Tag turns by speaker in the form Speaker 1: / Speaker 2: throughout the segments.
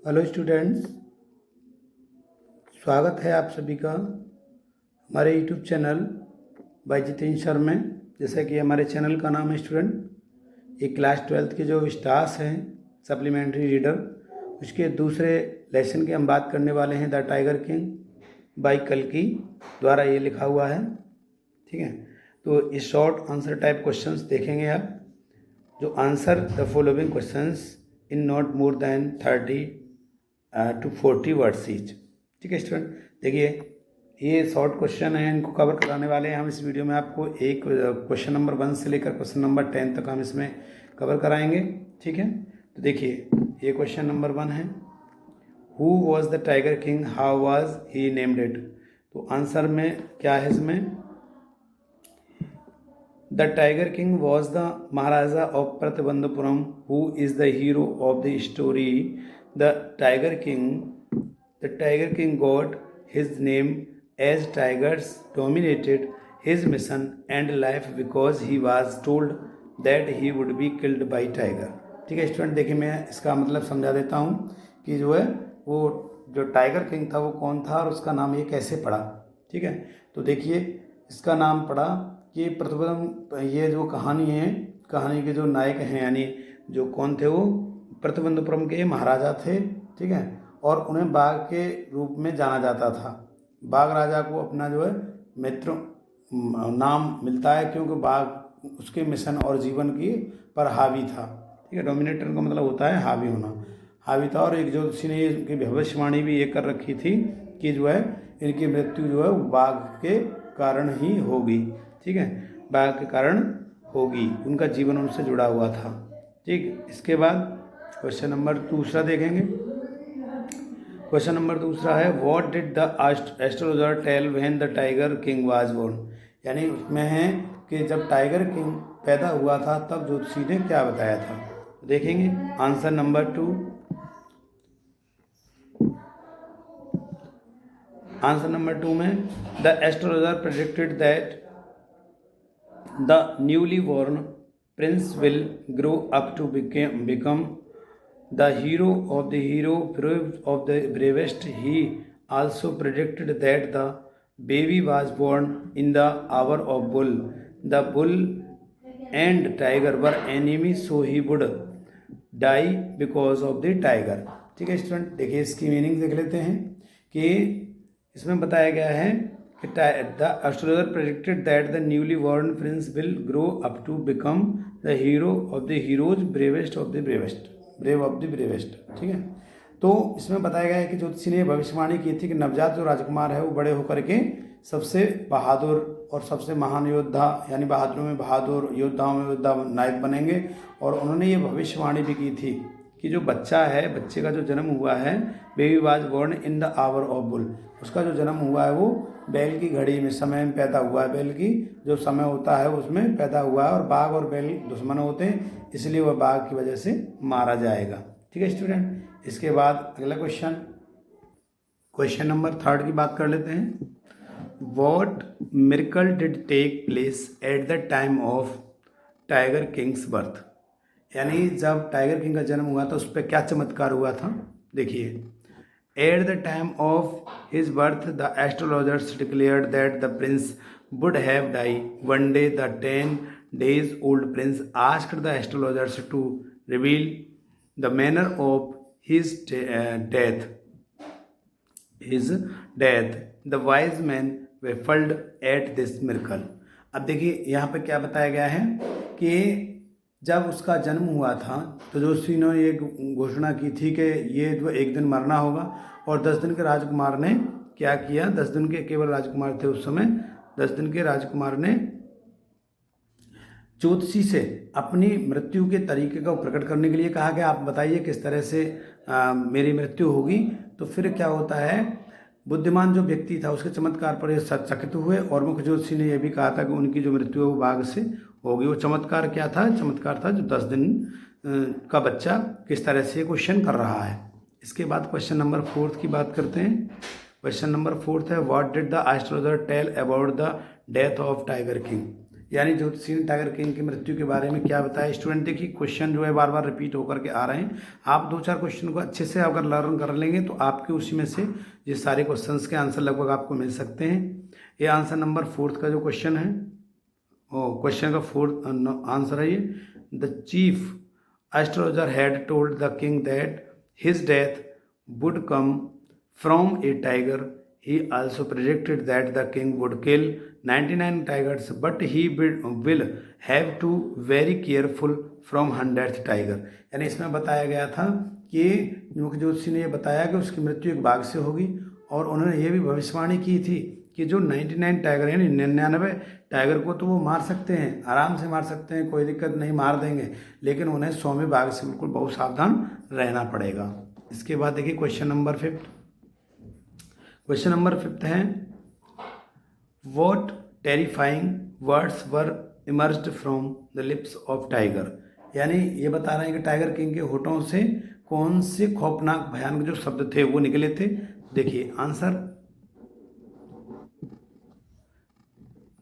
Speaker 1: Hello students, स्वागत है आप सभी का हमारे YouTube channel by Jitendra sir में। जैसा कि हमारे चैनल का नाम है स्टूडेंट, ये क्लास 12th के जो स्टार्स हैं सप्लीमेंट्री रीडर, उसके दूसरे लेसन की हम बात करने वाले हैं। द टाइगर किंग बाय कल्कि द्वारा ये लिखा हुआ है। ठीक है, तो इस शॉर्ट आंसर टाइप क्वेश्चंस देखेंगे आप, जो answer the following questions in not more than 30 to 40 words each. ठीक है स्टूडेंट, देखिए ये शॉर्ट क्वेश्चन है, इनको कवर कराने वाले हैं हम इस वीडियो में। आपको एक क्वेश्चन नंबर 1 से लेकर क्वेश्चन नंबर 10 तक हम इसमें कवर कराएंगे। ठीक है, तो देखिए ये क्वेश्चन नंबर 1 है, who was the tiger king, how was he named it. तो आंसर में क्या है इसमें, the tiger king was the Maharaja of Pratibandapuram who is the hero of the story. The Tiger King got his name as tigers dominated his mission and life because he was told that he would be killed by tiger। ठीक है student, देखिए मैं इसका मतलब समझा देता हूँ कि जो है वो जो टाइगर किंग था वो कौन था और उसका नाम ये कैसे पड़ा। ठीक है, तो देखिए इसका नाम पड़ा कि प्रतिबंध, ये जो कहानी है, कहानी के जो नायक हैं यानी जो कौन थे, वो प्रतिबंधपुरम के महाराजा थे। ठीक है, और उन्हें बाघ के रूप में जाना जाता था। बाघ राजा को अपना जो है मित्र नाम मिलता है क्योंकि बाघ उसके मिशन और जीवन की पर हावी था। ठीक है, डोमिनेटर का मतलब होता है हावी होना, हावी था। और एक ज्योतिषी ने इनकी भविष्यवाणी भी ये कर रखी थी कि जो है इनकी मृत्यु जो है बाघ के कारण ही होगी। ठीक है, बाघ के कारण होगी, उनका जीवन उनसे जुड़ा हुआ था। ठीक, इसके बाद क्वेश्चन नंबर 2 देखेंगे। क्वेश्चन नंबर 2 है, what did the astrologer tell when the tiger king was born. यानी उसमें है कि जब टाइगर किंग पैदा हुआ था तब ज्योतिषी ने क्या बताया था। देखेंगे आंसर नंबर 2। आंसर नंबर 2 में the astrologer predicted that the newly born prince will grow up to become the hero of the hero, brave of the bravest. He also predicted that the baby was born in the hour of bull. The bull and tiger were enemies, so he would die because of the tiger। ठीक है student, देखिए इसकी meaning देख लेते हैं कि इसमें बताया गया है कि the astrologer predicted that the newly born prince will grow up to become the hero of the heroes, bravest of the bravest, brave of the bravest. ठीक है, तो इसमें बताया गया है कि ज्योतिषी ने भविष्यवाणी की थी कि नवजात जो राजकुमार है वो बड़े होकर के सबसे बहादुर और सबसे महान योद्धा, यानी बहादुरों में बहादुर, योद्धाओं में योद्धा नायक बनेंगे। और उन्होंने ये भविष्यवाणी भी की थी कि जो बच्चा है, बच्चे का जो जन्म हुआ है, baby was born in the hour of bull, उसका जो जन्म हुआ है वो बैल की घड़ी में, समय में पैदा हुआ है। बैल की जो समय होता है उसमें पैदा हुआ है, और बाघ और बैल दुश्मन होते हैं, इसलिए वह बाघ की वजह से मारा जाएगा। ठीक है स्टूडेंट, इसके बाद अगला क्वेश्चन, क्वेश्चन नंबर 3 की बात कर लेते हैं। What miracle did take place at the time of tiger king's birth. यानी जब टाइगर किंग का जन्म हुआ था उस पर क्या चमत्कार हुआ था। देखिए, eight the time of his birth the astrologers declared that the Prince would have died one day. The 10 days old prince asked the astrologers to reveal the manner of his death. The wise men baffled at this miracle। अब देखिए यहाँ पे क्या बताया गया है कि जब उसका जन्म हुआ था तो ज्योतिषी ने ये घोषणा की थी कि ये जो एक दिन मरना होगा। और 10 दिन के राजकुमार ने क्या किया, 10 दिन के केवल राजकुमार थे उस समय, 10 दिन के राजकुमार ने ज्योतिषी से अपनी मृत्यु के तरीके को प्रकट करने के लिए कहा कि आप बताइए किस तरह से मेरी मृत्यु होगी। तो फिर क्या होता है, बुद्धिमान जो व्यक्ति था उसके चमत्कार पर ये चकित हुए, और मुख्य ज्योतिषी ने यह भी कहा था कि उनकी जो मृत्यु है वो बाघ से होगी। वो चमत्कार क्या था, चमत्कार था जो 10 दिन का बच्चा किस तरह से क्वेश्चन कर रहा है। इसके बाद क्वेश्चन नंबर 4 की बात करते हैं। क्वेश्चन नंबर 4 है, what did the astrologer tell about the death of tiger king. यानी ज्योतिषी ने टाइगर किंग की मृत्यु के बारे में क्या बताया। स्टूडेंट देखिए क्वेश्चन जो है बार बार रिपीट होकर के आ रहे हैं, आप 2-4 क्वेश्चन को अच्छे से अगर लर्न कर लेंगे तो आपके उसी में से ये सारे क्वेश्चंस के आंसर लगभग आपको मिल सकते हैं। ये आंसर नंबर 4 का जो क्वेश्चन है, क्वेश्चन का 4th आंसर है ये। The chief astrologer had told the king that his death would come from A tiger. He also predicted that the king would kill 99 tigers, but he will have to very careful from 100th tiger. यानी इसमें बताया गया था कि मुख्य ज्योतिषी ने यह बताया कि उसकी मृत्यु एक बाघ से होगी, और उन्होंने ये भी भविष्यवाणी की थी कि जो 99 टाइगर यानी 99 टाइगर को तो वो मार सकते हैं, आराम से मार सकते हैं, कोई दिक्कत नहीं, मार देंगे, लेकिन उन्हें 100वें बाघ से बिल्कुल बहुत सावधान रहना पड़ेगा। इसके बाद देखिए क्वेश्चन नंबर 5। क्वेश्चन नंबर 5 है, what terrifying words were emerged from the lips of tiger. यानी ये बता रहे हैं कि टाइगर किंग के होठों से कौन से खौफनाक भयानक जो शब्द थे वो निकले थे। देखिए answer,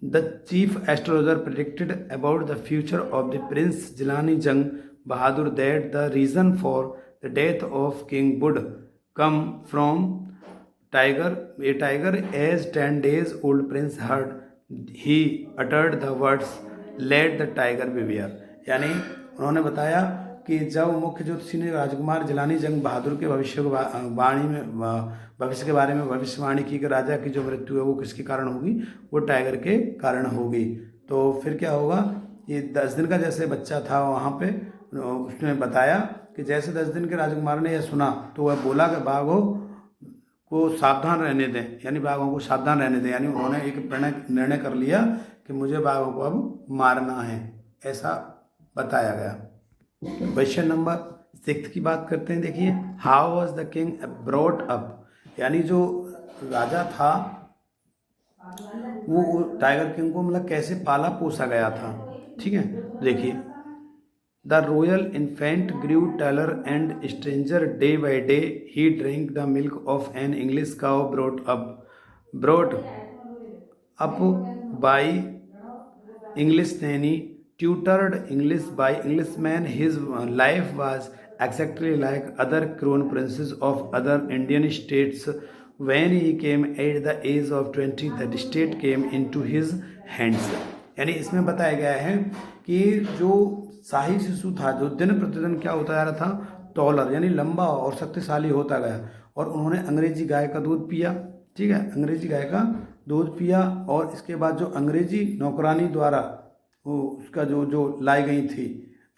Speaker 1: the chief astrologer predicted about the future of the prince Jilani Jang Bahadur that the reason for the death of king would come from tiger. A tiger as 10 days old prince heard, he uttered the words let the tiger beware. यानी उन्होंने बताया कि जब मुख्य ज्योतिषी ने राजकुमार जिलानी जंग बहादुर के भविष्य के बारे में भविष्यवाणी की कि राजा की जो मृत्यु है वो किसके कारण होगी, वो टाइगर के कारण होगी। तो फिर क्या होगा, ये 10 दिन का जैसे बच्चा था वहाँ पे, उसने बताया कि जैसे 10 दिन के राजकुमार ने यह सुना तो वह बोला कि बाघों को सावधान रहने दें, यानी बाघों को सावधान रहने दें। यानी उन्होंने एक निर्णय कर लिया कि मुझे बाघों को अब मारना है, ऐसा बताया गया। क्वेश्चन नंबर 6 की बात करते हैं। देखिए, how was the king brought up, यानी जो राजा था वो टाइगर किंग को मतलब कैसे पाला पोसा गया था। ठीक है, देखिए, The royal infant grew taller and stranger day by day. He drank the milk of an English cow brought up by English nanny, tutored English by Englishmen. His life was exactly like other crown princes of other Indian states. When he came at the age of 20, the state came into his hands. यानी इसमें बताया गया है कि जो शाही शिशु था, जो दिन प्रतिदिन क्या होता जा रहा था, टॉलर यानी लंबा और शक्तिशाली होता गया, और उन्होंने अंग्रेजी गाय का दूध पिया। ठीक है, अंग्रेजी गाय का दूध पिया, और इसके बाद जो अंग्रेजी नौकरानी द्वारा वो उसका जो लाई गई थी,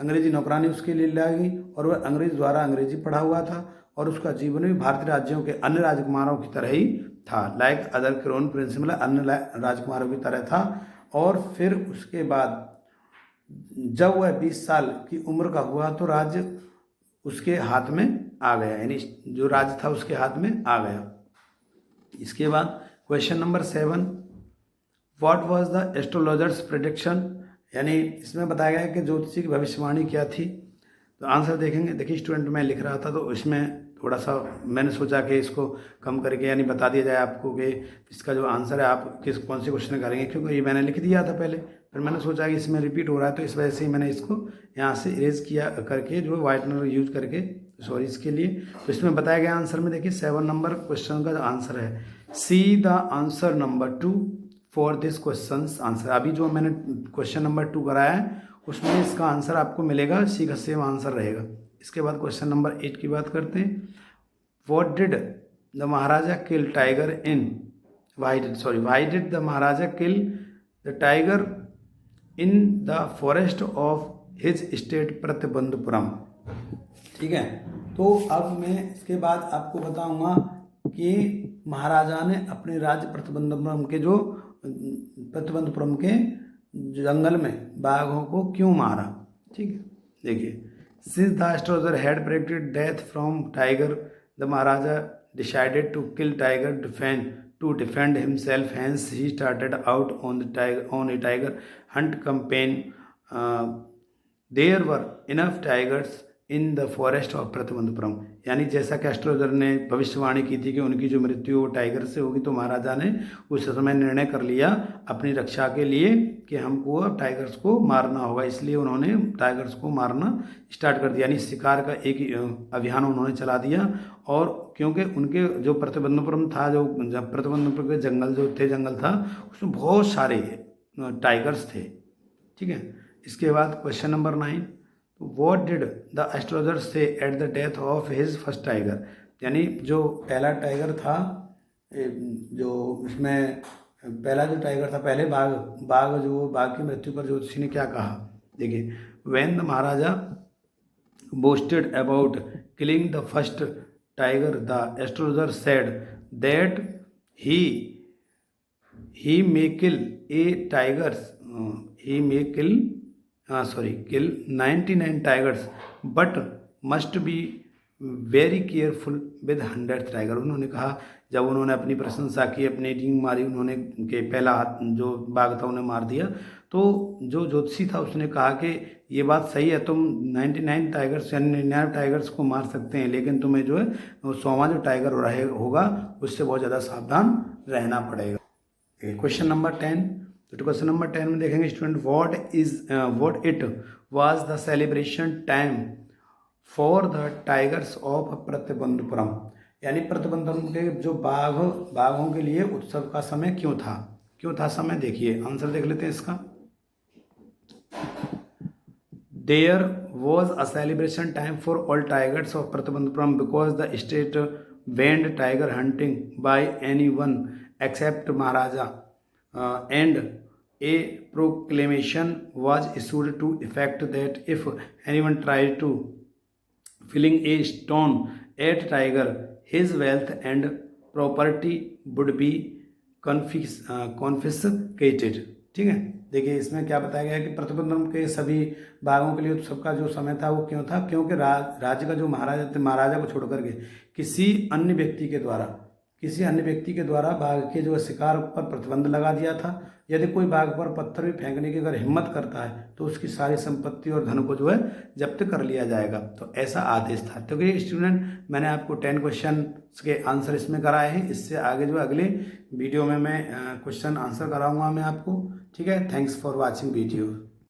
Speaker 1: अंग्रेजी नौकरानी उसके लिए लाई गई, और वह अंग्रेज द्वारा अंग्रेजी पढ़ा हुआ था, और उसका जीवन भी भारतीय राज्यों के अन्य राजकुमारों की तरह ही था, लाइक अदर क्राउन प्रिंस, मतलब अन्य राजकुमारों की तरह था। और फिर उसके बाद जब वह 20 साल की उम्र का हुआ तो राज्य उसके हाथ में आ गया, यानी जो राज्य था उसके हाथ में आ गया। इसके बाद question number 7, what was the astrologers prediction, यानी इसमें बताया गया है कि ज्योतिषी की भविष्यवाणी क्या थी। तो आंसर देखेंगे। देखिए स्टूडेंट, मैं लिख रहा था तो इसमें थोड़ा सा मैंने सोचा कि इसको कम करके यानी बता दिया जाए आपको कि इसका जो आंसर है आप कौन से क्वेश्चन करेंगे, क्योंकि ये मैंने लिख दिया था पहले, फिर मैंने सोचा कि इसमें रिपीट हो रहा है तो इस वजह से ही मैंने इसको यहाँ से इरेज किया करके जो वाइटनर यूज करके, सॉरी इसके लिए। तो इसमें बताया गया आंसर में देखिए 7 नंबर क्वेश्चन का जो आंसर है, see the answer number 2 for this question answer. अभी जो मैंने क्वेश्चन नंबर 2 कराया है उसमें इसका आंसर आपको मिलेगा, सी का सेम आंसर रहेगा। इसके बाद क्वेश्चन नंबर 8 की बात करते हैं। What did the Maharaja kill tiger in why did the Maharaja kill the tiger in the forest of his state Pratibandapuram. ठीक है, तो अब मैं इसके बाद आपको बताऊंगा कि महाराजा ने अपने राज्य प्रतिबंधपुरम के जंगल में बाघों को क्यों मारा। ठीक है, देखिए, since the astrologer had predicted death from tiger, the Maharaja decided to kill tiger to defend himself. Hence he started out on a tiger hunt campaign. There were enough tigers in the forest of Pratibandhupuram. यानी जैसा कि astrologer ने भविष्यवाणी की थी कि उनकी जो मृत्यु वो टाइगर से होगी, तो महाराजा ने उस समय निर्णय कर लिया अपनी रक्षा के लिए कि हमको अब टाइगर्स को मारना होगा। इसलिए उन्होंने टाइगर्स को मारना स्टार्ट कर दिया, यानी शिकार का एक अभियान उन्होंने चला दिया। और क्योंकि उनके जो प्रतिबंधपुरम था, जो प्रतिबंधपुर के जंगल था, उसमें बहुत सारे टाइगर्स थे। ठीक है। इसके बाद question number 9, what did the astrologer say at the death of his first tiger, यानी जो पहला टाइगर था, जो उसमें पहला जो टाइगर था, पहले बाघ की मृत्यु पर ज्योतिषी ने क्या कहा। देखिए, when the Maharaja boasted about killing the first tiger, the astrologer said that he may kill a tigers, he may kill 99 tigers, but must be very careful with 100th tiger. उन्होंने कहा, जब उन्होंने अपनी प्रशंसा की, अपनी टीम मारी, उन्होंने के पहला हाथ जो बाघ था उन्हें मार दिया, तो जो ज्योतिषी था उसने कहा कि ये बात सही है, तुम 99 टाइगर्स यानी 99 टाइगर्स को मार सकते हैं, लेकिन तुम्हें जो है 100वां जो टाइगर होगा उससे बहुत ज़्यादा सावधान रहना पड़ेगा। क्वेश्चन नंबर 10, तो क्वेश्चन नंबर 10 में देखेंगे student, what it was the celebration time for the tigers of Pratibandapuram, यानी प्रतिबंधपुरम के जो बाघों के लिए उत्सव का समय क्यों था समय। देखिए आंसर देख लेते हैं इसका। There was a celebration time for all tigers of Pratibandapuram because the state banned tiger hunting by anyone except Maharaja, and a proclamation was issued to effect that if anyone tried to fling a stone at tiger, his wealth and property would be confiscated। ठीक है। देखिए इसमें क्या बताया गया है कि प्रतिबंधन के सभी बाघों के लिए उत्सव का जो समय था वो क्यों था, क्योंकि राज्य का जो महाराजा थे, महाराजा को छोड़ करके किसी अन्य व्यक्ति के द्वारा बाघ के जो शिकार पर प्रतिबंध लगा दिया था। यदि कोई बाघ पर पत्थर भी फेंकने की अगर हिम्मत करता है तो उसकी सारी संपत्ति और धन को जो है जब्त कर लिया जाएगा। तो ऐसा आदेश था। तो ये स्टूडेंट मैंने आपको 10 क्वेश्चन के आंसर इसमें कराए हैं। इससे आगे जो अगले वीडियो में मैं क्वेश्चन आंसर कराऊंगा मैं आपको। ठीक है। Thanks for watching video.